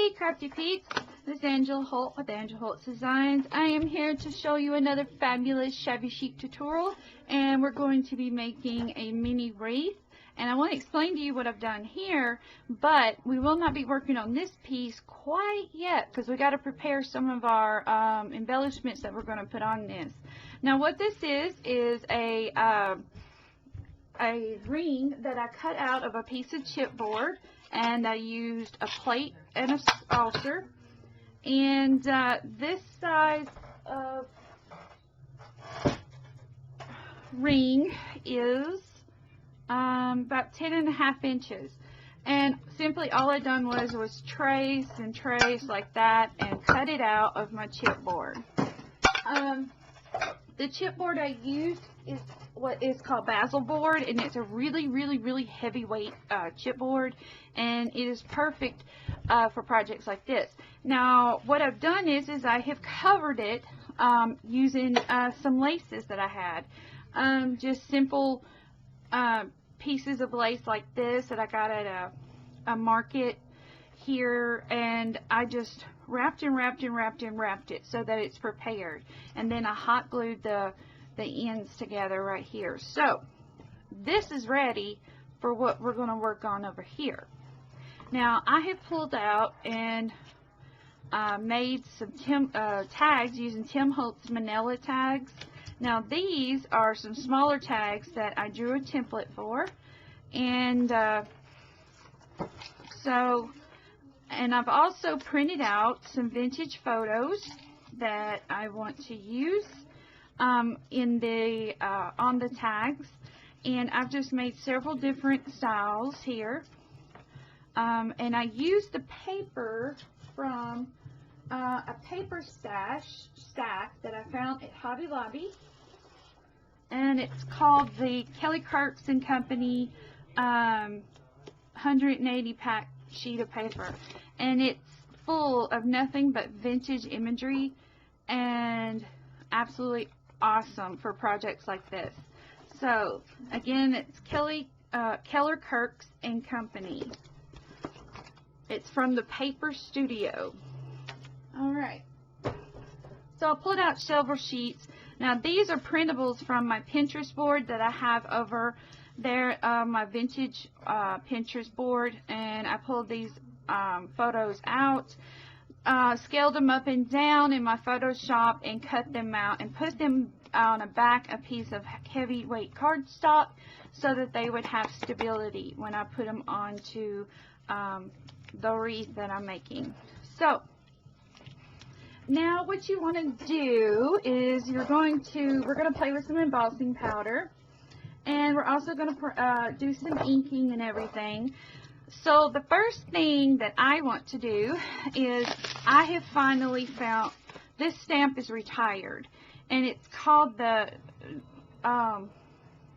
Hey crafty peeps, this is Angela Holt with Angela Holt Designs. I am here to show you another fabulous shabby chic tutorial, and we're going to be making a mini wreath. And I want to explain to you what I've done here, but we will not be working on this piece quite yet because we got to prepare some of our embellishments that we're going to put on this. Now what this is a ring that I cut out of a piece of chipboard, and I used a plate and a saucer, and this size of ring is about 10.5 inches, and simply all I done was trace and trace like that and cut it out of my chipboard. The chipboard I used is what is called basil board, and it's a really heavyweight chipboard, and it is perfect for projects like this. Now what I've done is I have covered it using some laces that I had, just simple pieces of lace like this that I got at a market here, and I just wrapped it so that it's prepared, and then I hot glued the ends together right here. So this is ready for what we're going to work on over here. Now I have pulled out and made some tags using Tim Holtz manila tags. Now these are some smaller tags that I drew a template for, and and I've also printed out some vintage photos that I want to use in the on the tags, and I've just made several different styles here, and I used the paper from a paper stack that I found at Hobby Lobby, and it's called the Kelly Kirks and Company 180 pack sheet of paper, and it's full of nothing but vintage imagery and absolutely awesome for projects like this. So again, it's Keller Kirks and Company. It's from the Paper Studio. Alright, so I pulled out several sheets. Now these are printables from my Pinterest board that I have over there, my vintage Pinterest board, and I pulled these photos out, scaled them up and down in my Photoshop, and cut them out and put them on a piece of heavyweight cardstock so that they would have stability when I put them onto the wreath that I'm making. So now what you want to do is we're going to play with some embossing powder, and we're also going to do some inking and everything. So the first thing that I want to do is I have finally found this stamp is retired, and it's called the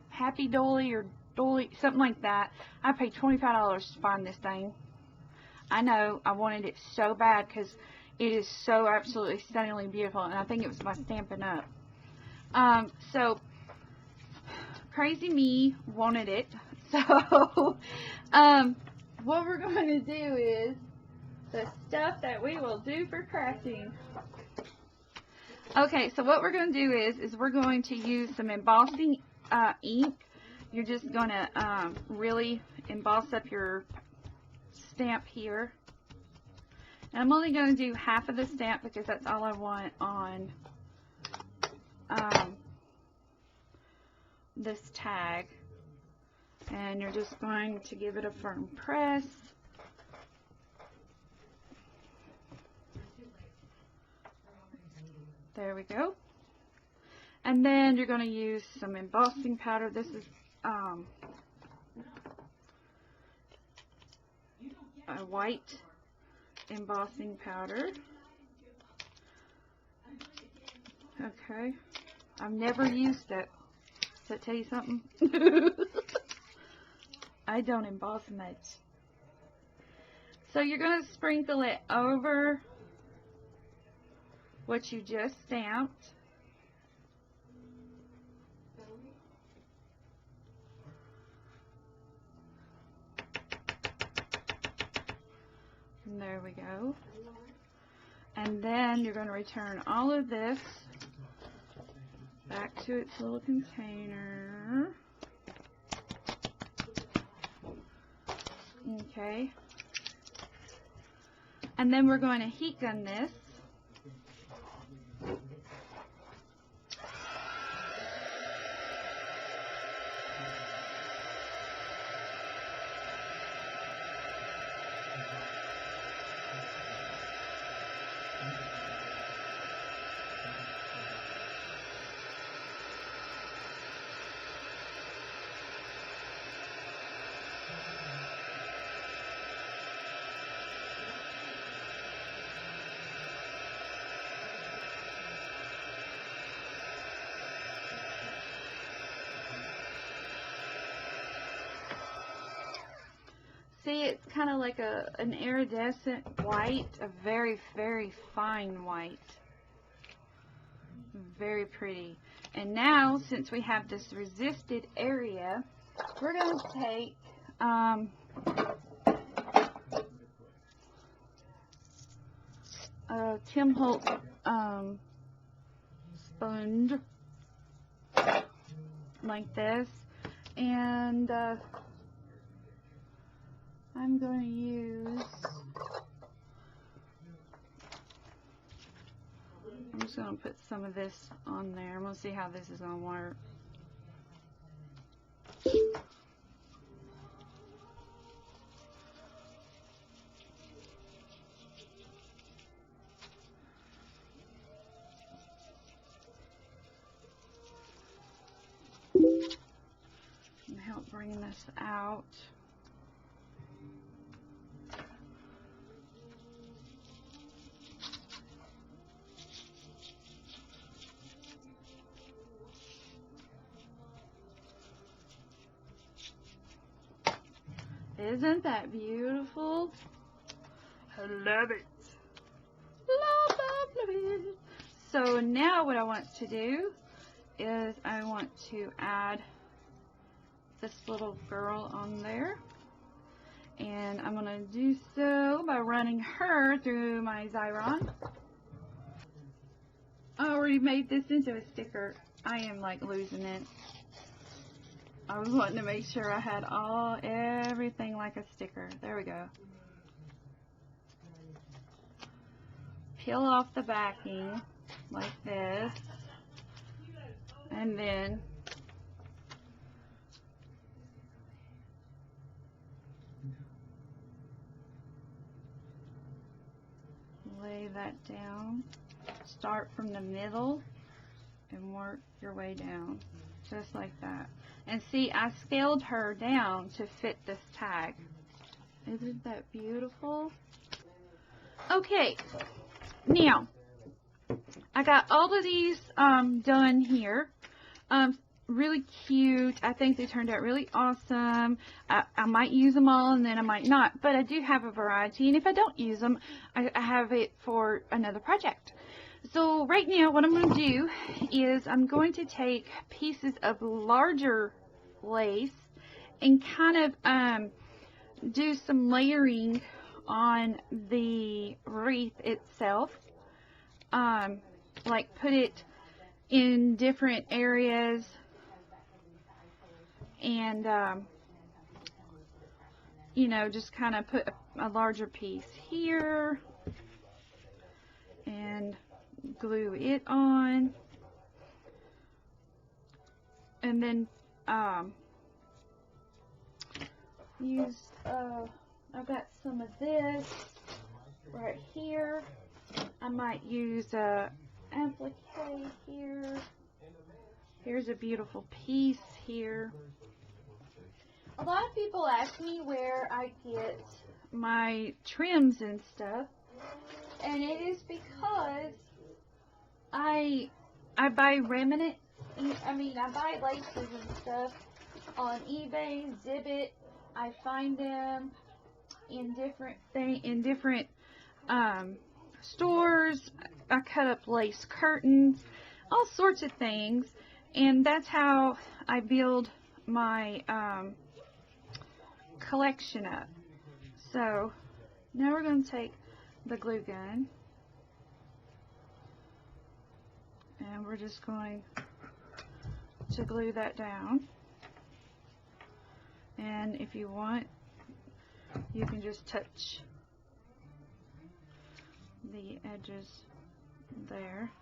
Happy Dolly or Dolly, something like that. I paid $25 to find this thing. I know, I wanted it so bad because it is so absolutely stunningly beautiful, and I think it was by Stampin' Up. So crazy me wanted it. So what we're going to do is the stuff that we will do for crafting. Okay, so what we're going to do is we're going to use some embossing ink. You're just going to really emboss up your stamp here. And I'm only going to do half of the stamp because that's all I want on this tag. And you're just going to give it a firm press. There we go. And then you're going to use some embossing powder. This is a white embossing powder. Okay. I've never used it. Does that tell you something? I don't emboss much. So you're going to sprinkle it over what you just stamped. And there we go. And then you're going to return all of this back to its little container. Okay. And then we're going to heat gun this. See, it's kind of like an iridescent white, a very, very fine white. Very pretty. And now, since we have this resisted area, we're going to take a Tim Holt sponge like this, and I'm going to use, I'm just going to put some of this on there. I'm going to see how this is going to work. And help bring this out. Isn't that beautiful? I love it. Love, love, love it. So now what I want to do is I want to add this little girl on there. And I'm going to do so by running her through my Xyron. I already made this into a sticker. I am like losing it. I was wanting to make sure I had everything like a sticker. There we go. Peel off the backing like this. And then lay that down. Start from the middle and work your way down. Just like that. And see, I scaled her down to fit this tag. Isn't that beautiful? Okay, now I got all of these done here. Really cute. I think they turned out really awesome. I might use them all and then I might not, but I do have a variety, and if I don't use them, I have it for another project. So right now what I'm going to do is I'm going to take pieces of larger lace and kind of do some layering on the wreath itself. Like put it in different areas and you know, just kind of put a larger piece here and glue it on, and then use I've got some of this right here. I might use a applique here. Here's a beautiful piece here. A lot of people ask me where I get my trims and stuff, and it is because I buy remnant. I buy laces and stuff on eBay, Zibbit. I find them in different stores. I cut up lace curtains, all sorts of things, and that's how I build my collection up. So Now we're going to take the glue gun and we're just going to glue that down. And if you want, you can just touch the edges there.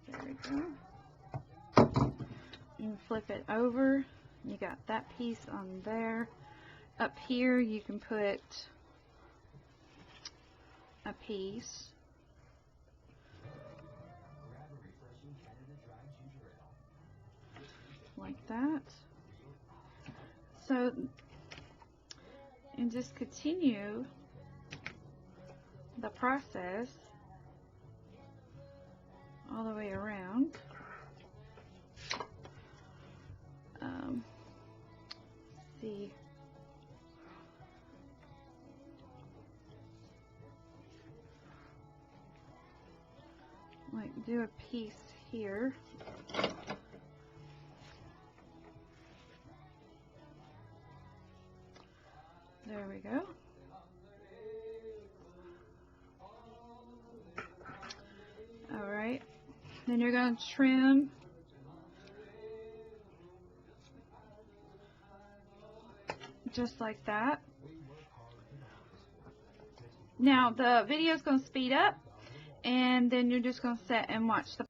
There we go. You flip it over. You got that piece on there. Up here you can put a piece. Like that. So, and just continue the process all the way around. See. Like do a piece here. There we go. Alright. Then you're going to trim just like that. Now the video is going to speed up and then you're just going to sit and watch the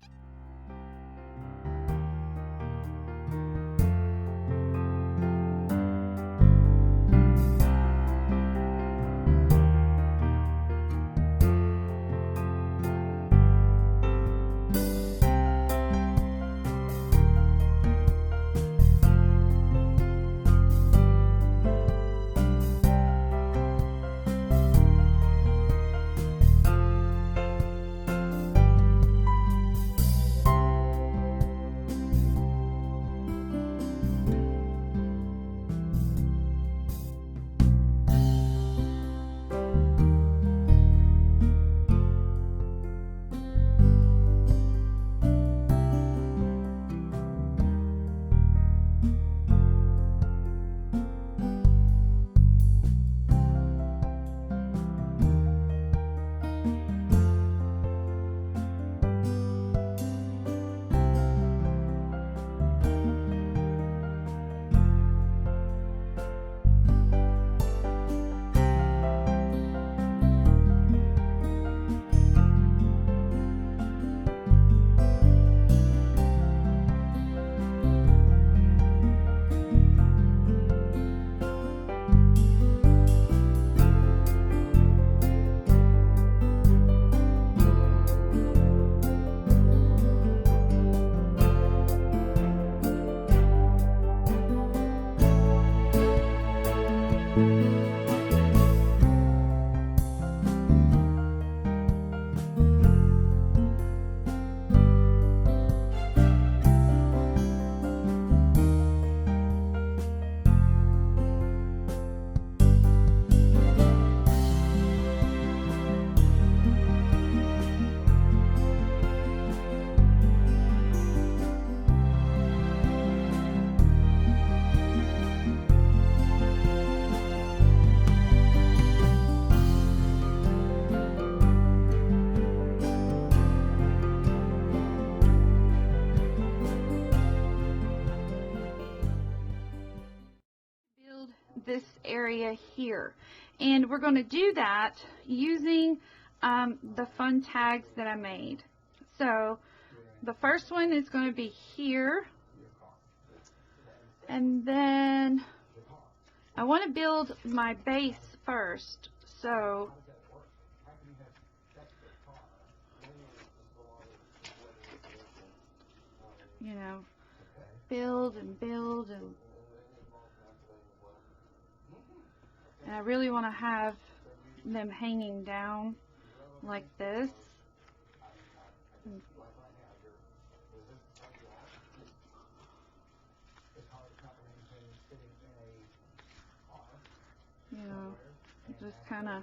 this area here, and we're going to do that using the fun tags that I made. So the first one is going to be here, and then I want to build my base first, so you know, build and build, and I really want to have them hanging down like this. You know, just kind of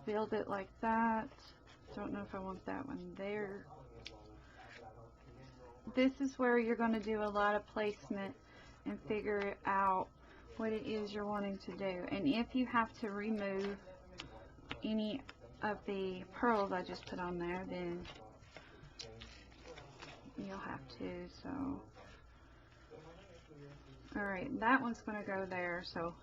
build it like that. Don't know if I want that one there. this is where you're going to do a lot of placement and figure out what it is you're wanting to do. And if you have to remove any of the pearls I just put on there, then you'll have to. So, alright, that one's going to go there. So,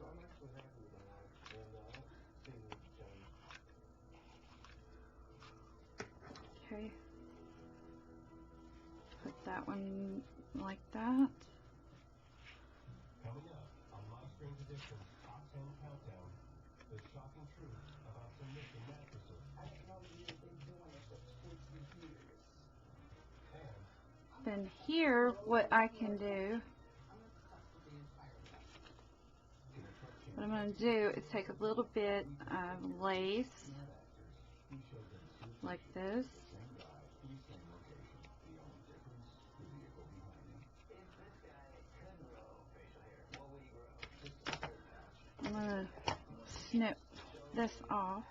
okay, put that one like that. Then here, what I can do, what I'm going to do is take a little bit of lace, like this. I'm going to snip this off.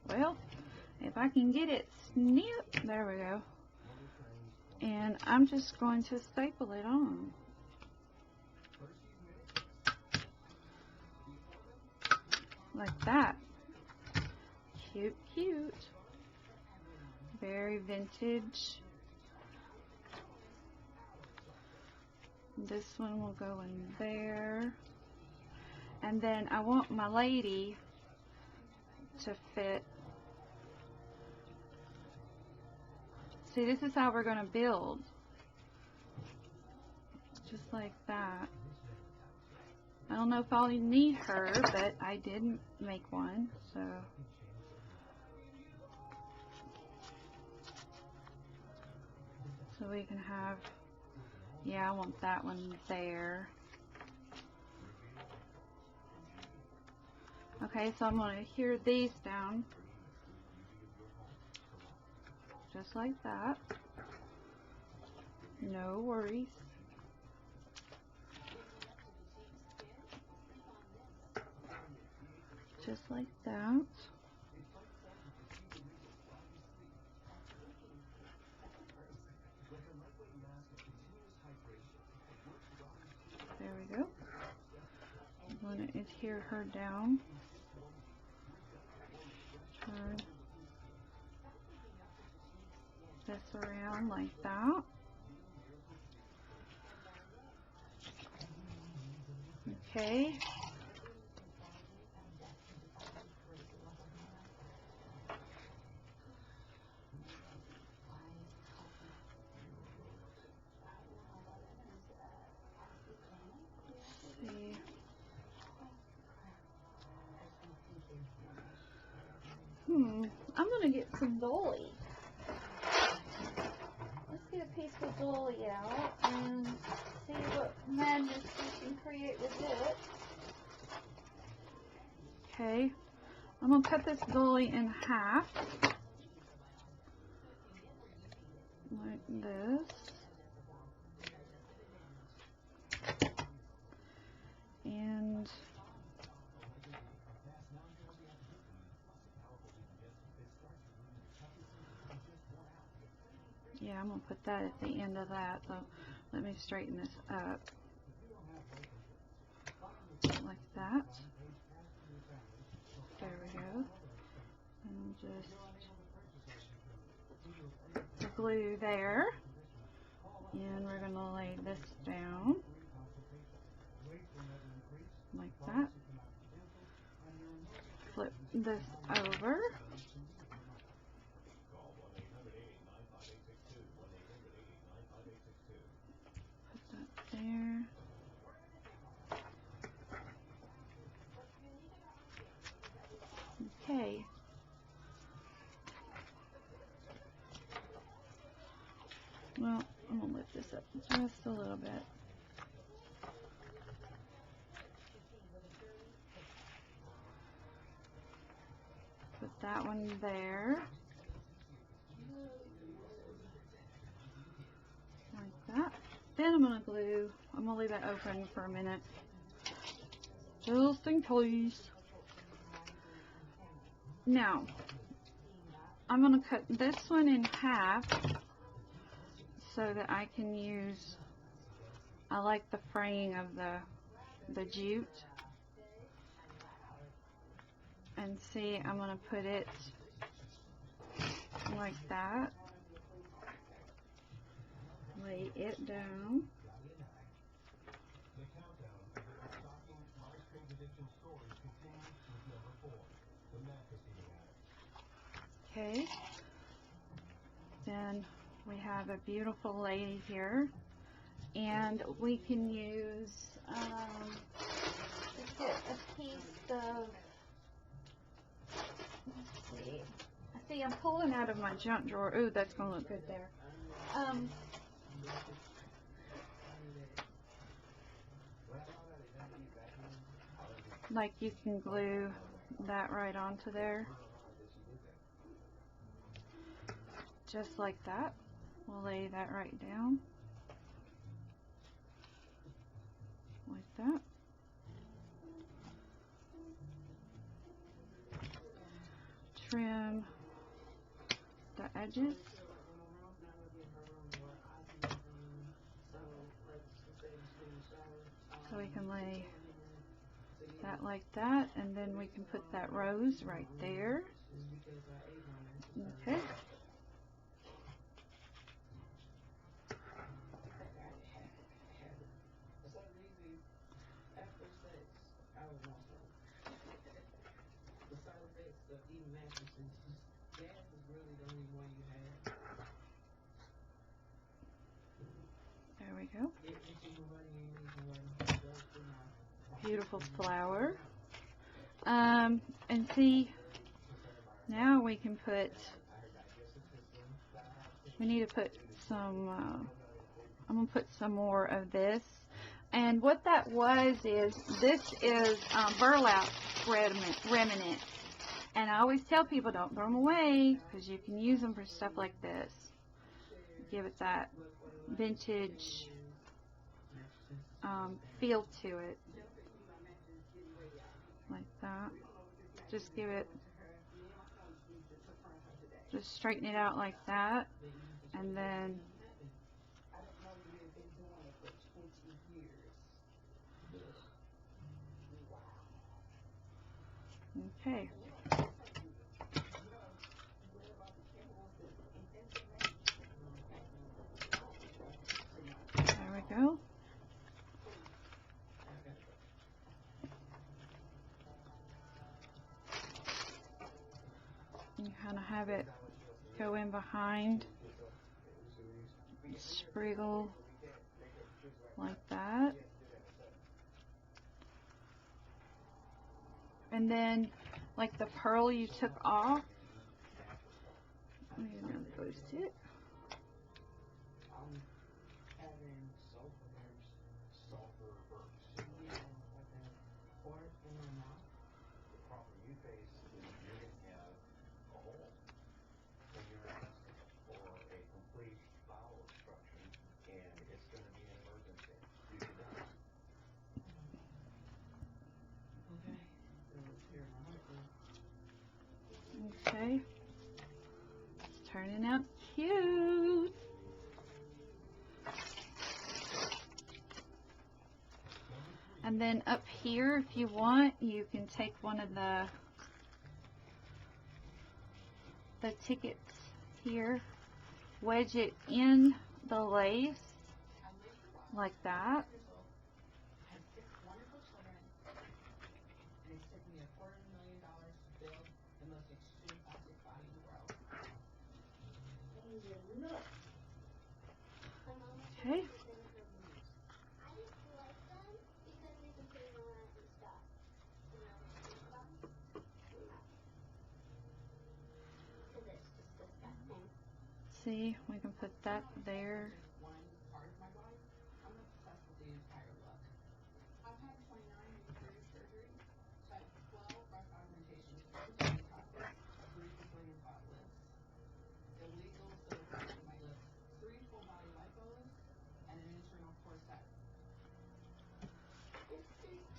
Well, if I can get it snipped, there we go. And I'm just going to staple it on. Like that. Cute, cute. Very vintage. This one will go in there. And then I want my lady to fit. See, this is how we're going to build. Just like that. I don't know if I'll need her, but I did make one, so. So we can have, yeah, I want that one there. Okay, so I'm going to adhere these down. Just like that. No worries. Just like that. There we go. I'm going to adhere her down. Turn this around like that. Okay. Let's see. I'm gonna get some dolly. Let's get a piece of dolly out and see what madness we can create with it. Okay, I'm gonna cut this dolly in half, like this. And yeah, I'm going to put that at the end of that, so let me straighten this up. Like that. There we go. And just glue there. And we're going to lay this down. Like that. Flip this over. There. Okay. Well, I'm going to lift this up just a little bit. Put that one there. Like that. Then I'm going to glue. I'm going to leave that open for a minute. Just in case. Now, I'm going to cut this one in half so that I can use, I like the fraying of the jute. And see, I'm going to put it like that. Lay it down. Okay. Then we have a beautiful lady here, and we can use let's get a piece of. Let's see. See, I'm pulling out of my junk drawer. Ooh, that's gonna look good there. Like you can glue that right onto there. Just like that. We'll lay that right down. Like that. Trim the edges. So we can lay that like that, and then we can put that rose right there. Okay. There we go. Beautiful flower. And see, now we can put, we need to put some, I'm going to put some more of this. And what that was is, this is burlap remnant. And I always tell people, don't throw them away, because you can use them for stuff like this. Give it that vintage feel to it. Like that. Just give it, just straighten it out like that. And then okay. There we go. You kind of have it go in behind, spriggle like that. And then, like the pearl you took off, I'm going to post it. Okay, it's turning out cute. And then up here, if you want, you can take one of the tickets here, wedge it in the lace like that. Okay. See, we can put that there.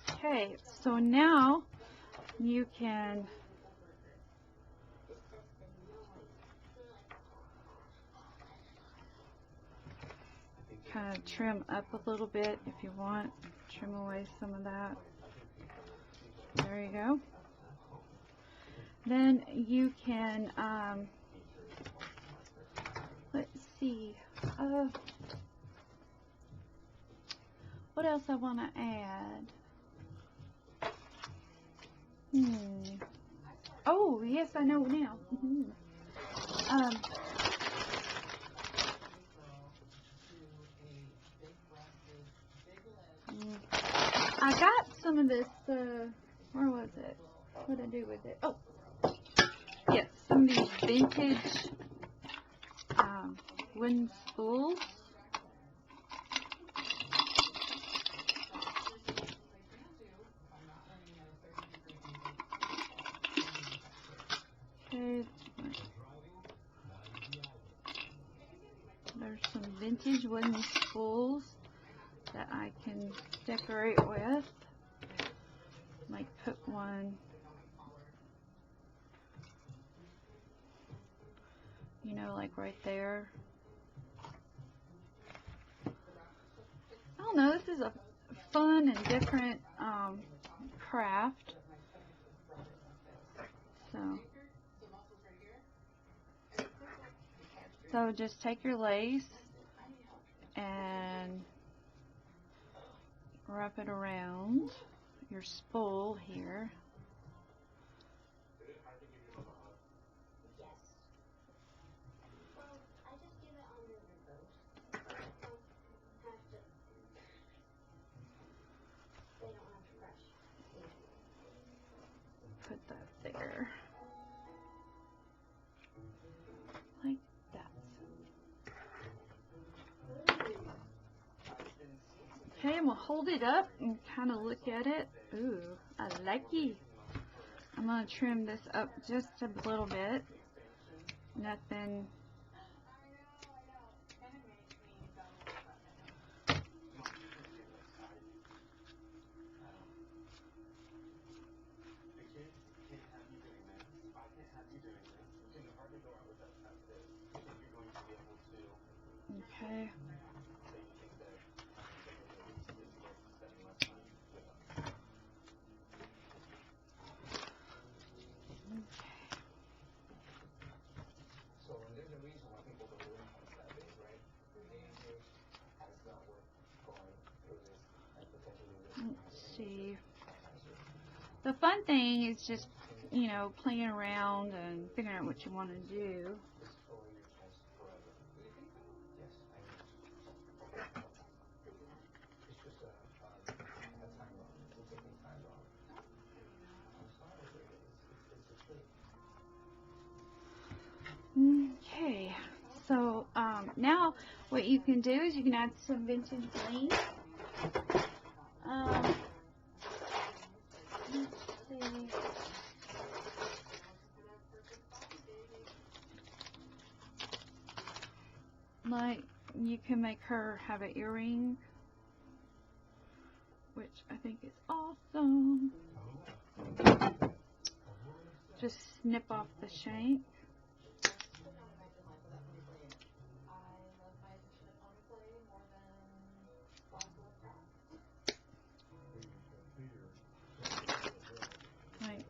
Okay, so now you can kind of trim up a little bit if you want. Trim away some of that. There you go. Then you can, let's see, what else I want to add? Oh, yes, I know now. I got some of this, where was it? What did I do with it? Oh, yes, some of these vintage wooden spools. Okay, there's some vintage wooden spools that I can decorate with. Like put one, you know, like right there. I don't know, this is a fun and different craft. So just take your lace and wrap it around your spool here. Put that there. Like that. Okay, and we'll hold it up and kind of look at it. Ooh, I like it. I'm going to trim this up just a little bit. Nothing. Okay. Let's see. The fun thing is just, you know, playing around and figuring out what you want to do. Okay, so now what you can do is you can add some vintage bling. Let's see. Like, you can make her have an earring, which I think is awesome. Just snip off the shank. Like,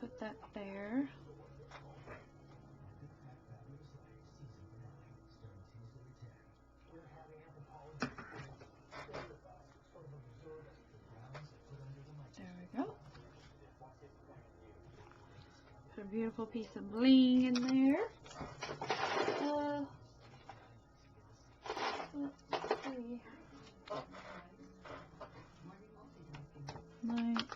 put that there. There we go. Put a beautiful piece of bling in there. Let's see. Like,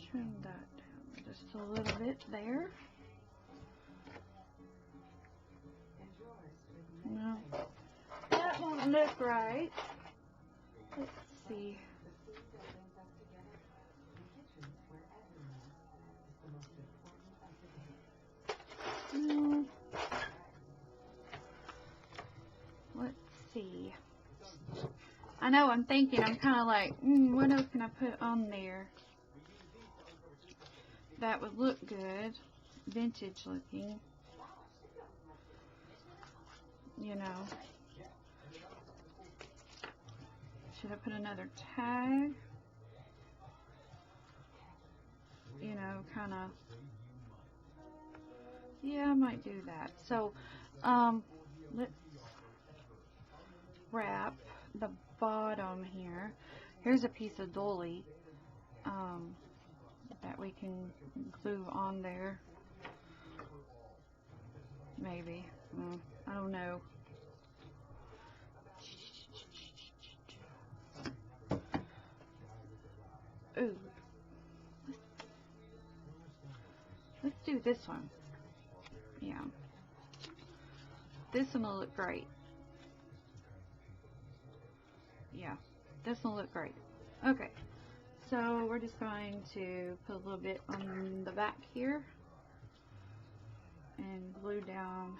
trim that down just a little bit there. No, that won't look right. Let's see. No. Let's see. I know, I'm thinking, I'm kind of like, what else can I put on there? that would look good, vintage looking, you know. Should I put another tag? You know, kind of. Yeah, I might do that. So, let's wrap the bottom here. Here's a piece of dolly that we can glue on there. Maybe. I don't know. Ooh. Let's do this one. Yeah. This one will look great. Yeah. This one will look great. Okay. So we're just going to put a little bit on the back here and glue down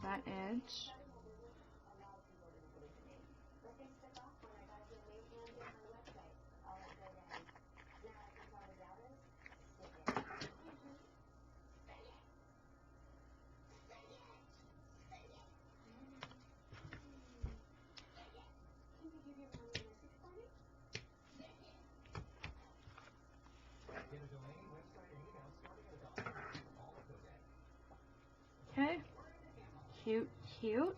that edge. Okay, cute, cute.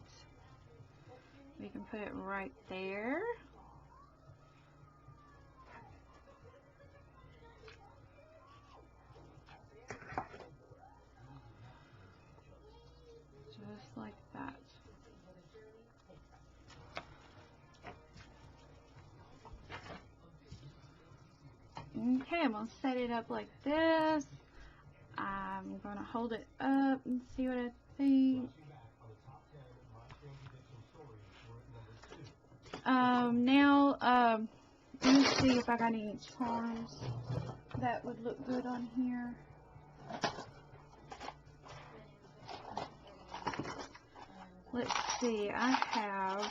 We can put it right there. Just like that. Okay, I'm going to set it up like this. I'm going to hold it up and see what I think. Now, let me see if I got any charms that would look good on here. Let's see, I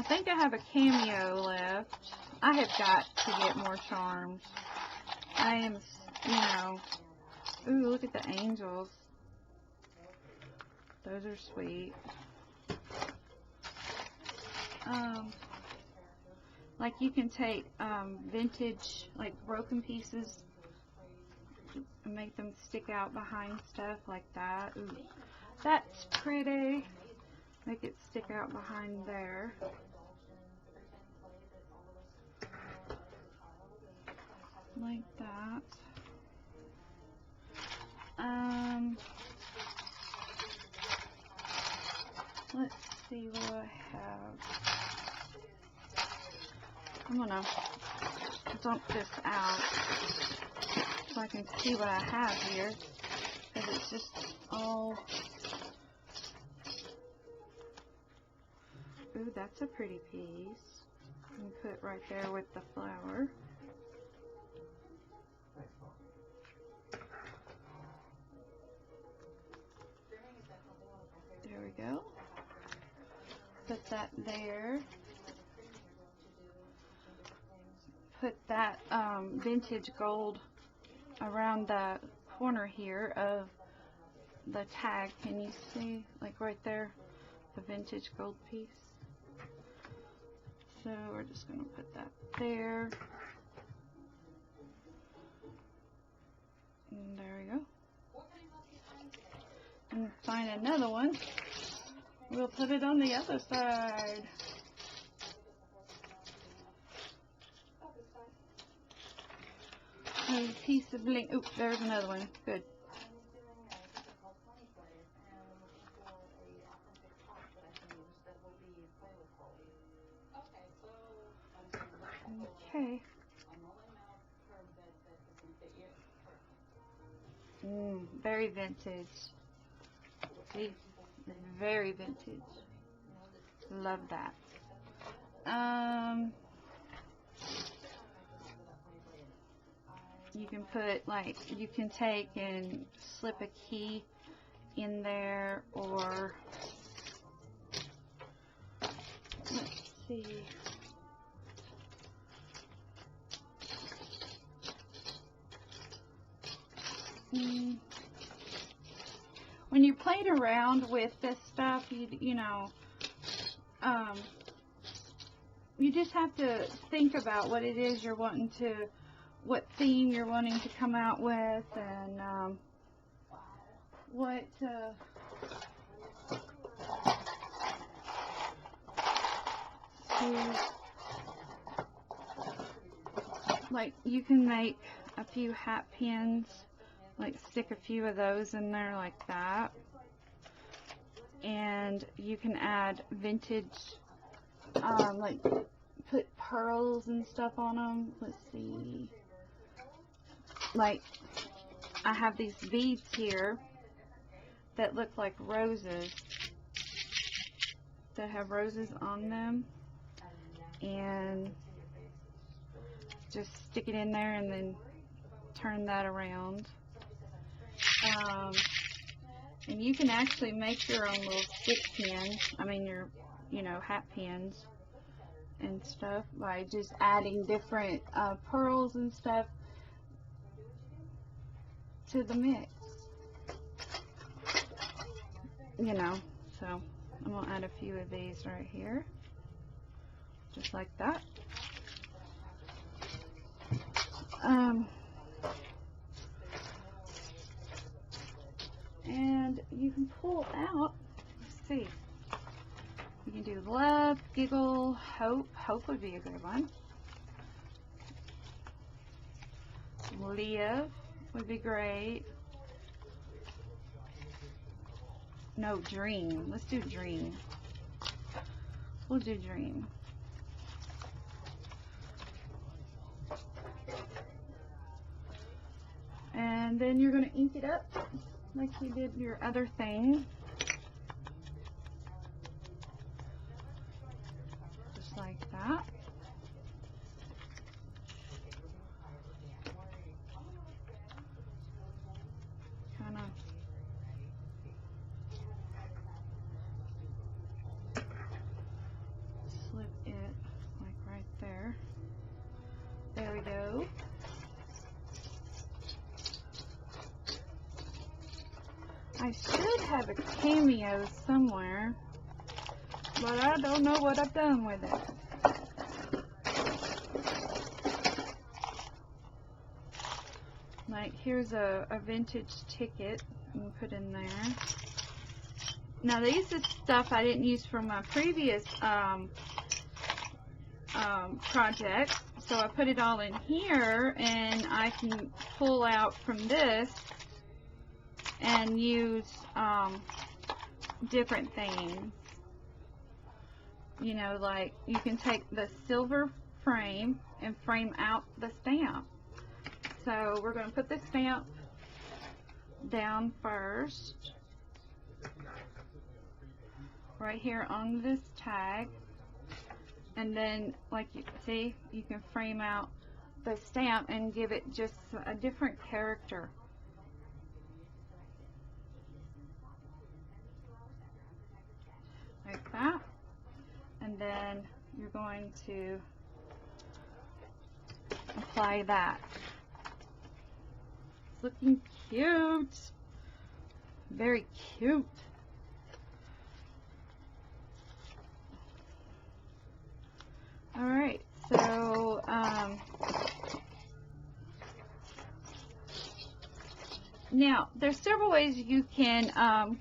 think I have a cameo left. I have got to get more charms. I am, you know, ooh, look at the angels. Those are sweet. Like you can take vintage, like broken pieces and make them stick out behind stuff like that. Ooh, that's pretty. Make it stick out behind there. Like that. Let's see what I have. I'm gonna dump this out so I can see what I have here, because it's just all. Ooh, that's a pretty piece. You can put right there with the flower. There we go. Put that there. Put that vintage gold around the corner here of the tag. Can you see, like right there, the vintage gold piece? So we're just going to put that there. And there we go. And find another one. We'll put it on the other side. A piece of bling. Oops, there's another one. Good. Okay. Very vintage. See? Very vintage. Love that. You can put, like, you can take and slip a key in there, or let's see. when you're playing around with this stuff, you know, you just have to think about what it is you're wanting to, what theme you're wanting to come out with, and what like you can make a few hat pins, like stick a few of those in there like that, and you can add vintage, like put pearls and stuff on them. Let's see, like I have these beads here that look like roses, that have roses on them, and just stick it in there and then turn that around. And you can actually make your own little stick pins, I mean your, you know, hat pins and stuff, by just adding different pearls and stuff to the mix, you know. So I'm going to add a few of these right here, just like that. And you can pull out, let's see, you can do love, giggle, hope. Hope would be a good one. Live would be great. No, dream. Let's do dream. We'll do dream. And then you're going to ink it up like you did your other thing. Just like that. Kind of slip it like right there. There we go. I should have a cameo somewhere, but I don't know what I've done with it. Like, here's a vintage ticket you can put in there. Now, these is stuff I didn't use for my previous projects, so I put it all in here, and I can pull out from this and use different things. You know, like you can take the silver frame and frame out the stamp. So we're going to put the stamp down first, right here on this tag, and then, like you see, you can frame out the stamp and give it just a different character. Like that. And then you're going to apply that. It's looking cute. Very cute. Alright, so now there's several ways you can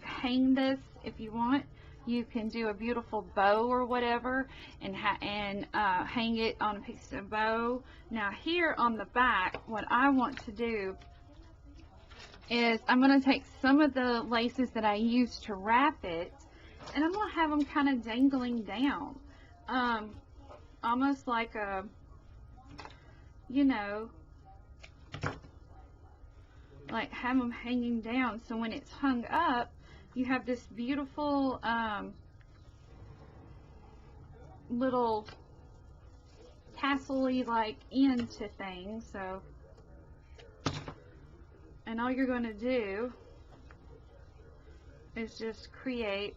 hang this if you want. You can do a beautiful bow or whatever and hang it on a piece of bow. Now here on the back, what I want to do is I'm going to take some of the laces that I used to wrap it, and I'm going to have them kind of dangling down. Almost like a, you know, like have them hanging down, so when it's hung up, you have this beautiful little tassel-y like end to things. So, and all you're going to do is just create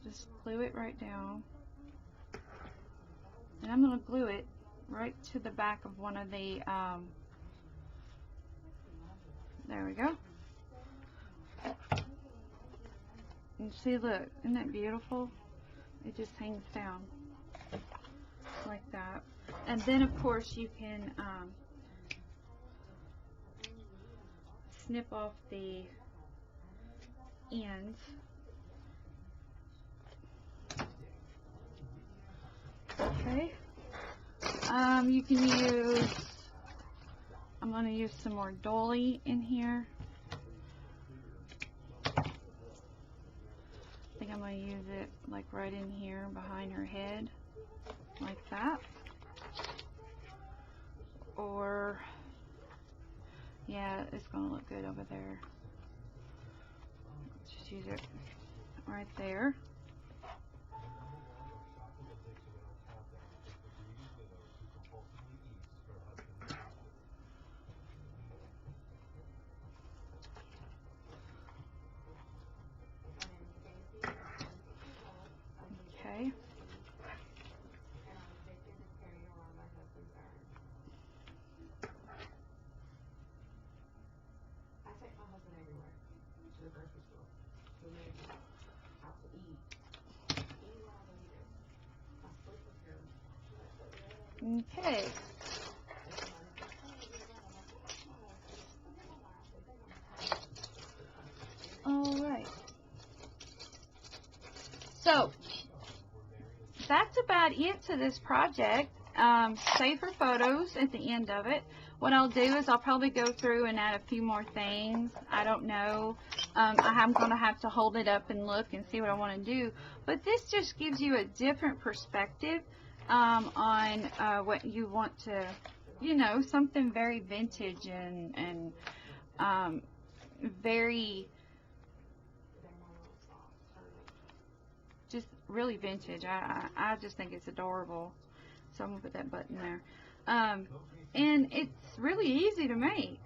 just glue it right down, and I'm going to glue it right to the back of one of the, there we go. And see, look, isn't that beautiful? It just hangs down like that. And then, of course, you can snip off the ends. Okay. You can use, I'm going to use some more dolly in here. I think I'm going to use it like right in here behind her head, like that. Or, yeah, it's going to look good over there. Just use it right there. Okay. Okay. All right. So that's about it to this project. Save her photos at the end of it. What I'll do is I'll probably go through and add a few more things. I don't know. I'm going to have to hold it up and look and see what I want to do. But this just gives you a different perspective on what you want to, you know, something very vintage and very just really vintage. I just think it's adorable. So I'm going to put that button there. And it's really easy to make.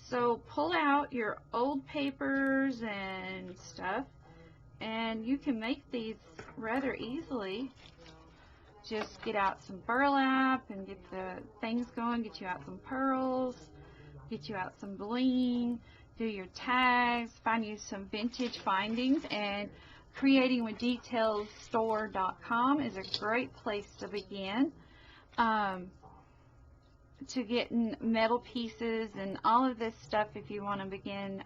So pull out your old papers and stuff, and you can make these rather easily. Just get out some burlap and get the things going. Get you out some pearls. Get you out some bling. Do your tags. Find you some vintage findings. And creatingwithdetailsstore.com is a great place to begin. To get metal pieces and all of this stuff if you want to begin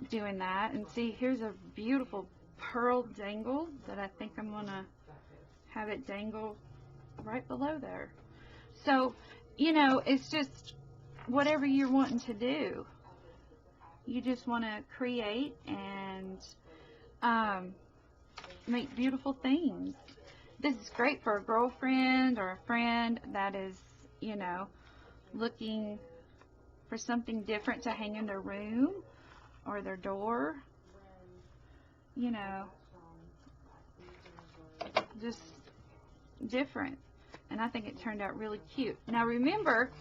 doing that. And see, here's a beautiful pearl dangle that I think I'm going to have it dangle right below there. So, you know, it's just whatever you're wanting to do. You just want to create and make beautiful things. This is great for a girlfriend or a friend that is, you know, looking for something different to hang in their room or their door. You know, just different. And I think it turned out really cute. Now remember,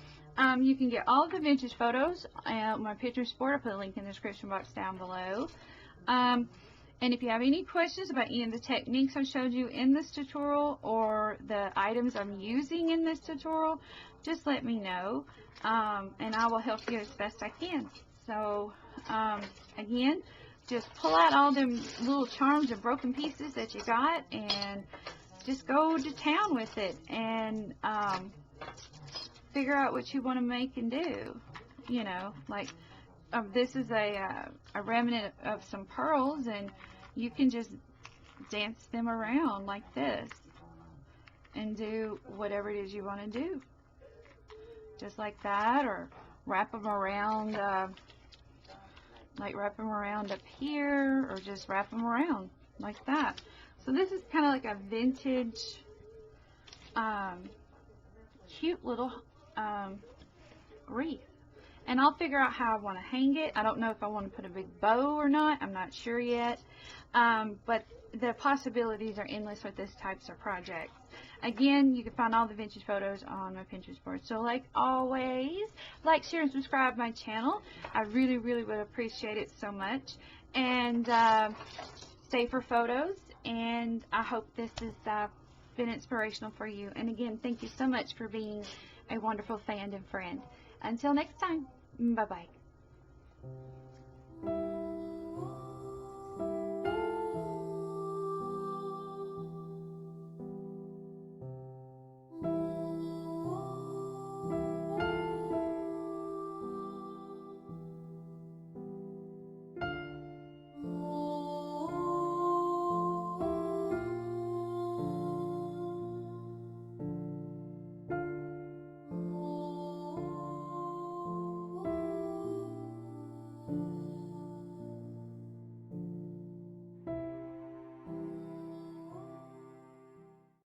you can get all of the vintage photos on my Pinterest board. I'll put a link in the description box down below. And if you have any questions about any of the techniques I showed you in this tutorial or the items I'm using in this tutorial, just let me know, and I will help you as best I can. So, again, just pull out all them little charms and broken pieces that you got and just go to town with it and figure out what you want to make and do. You know, like this is a remnant of some pearls, and you can just dance them around like this and do whatever it is you want to do. Just like that, or wrap them around, like wrap them around up here, or just wrap them around like that. So this is kind of like a vintage, cute little wreath. And I'll figure out how I want to hang it. I don't know if I want to put a big bow or not. I'm not sure yet. But the possibilities are endless with this types of projects. Again, you can find all the vintage photos on my Pinterest board. So like always, like, share, and subscribe to my channel. I really, really would appreciate it so much. And safer photos, and I hope this has been inspirational for you. And again, thank you so much for being a wonderful fan and friend. Until next time, bye-bye.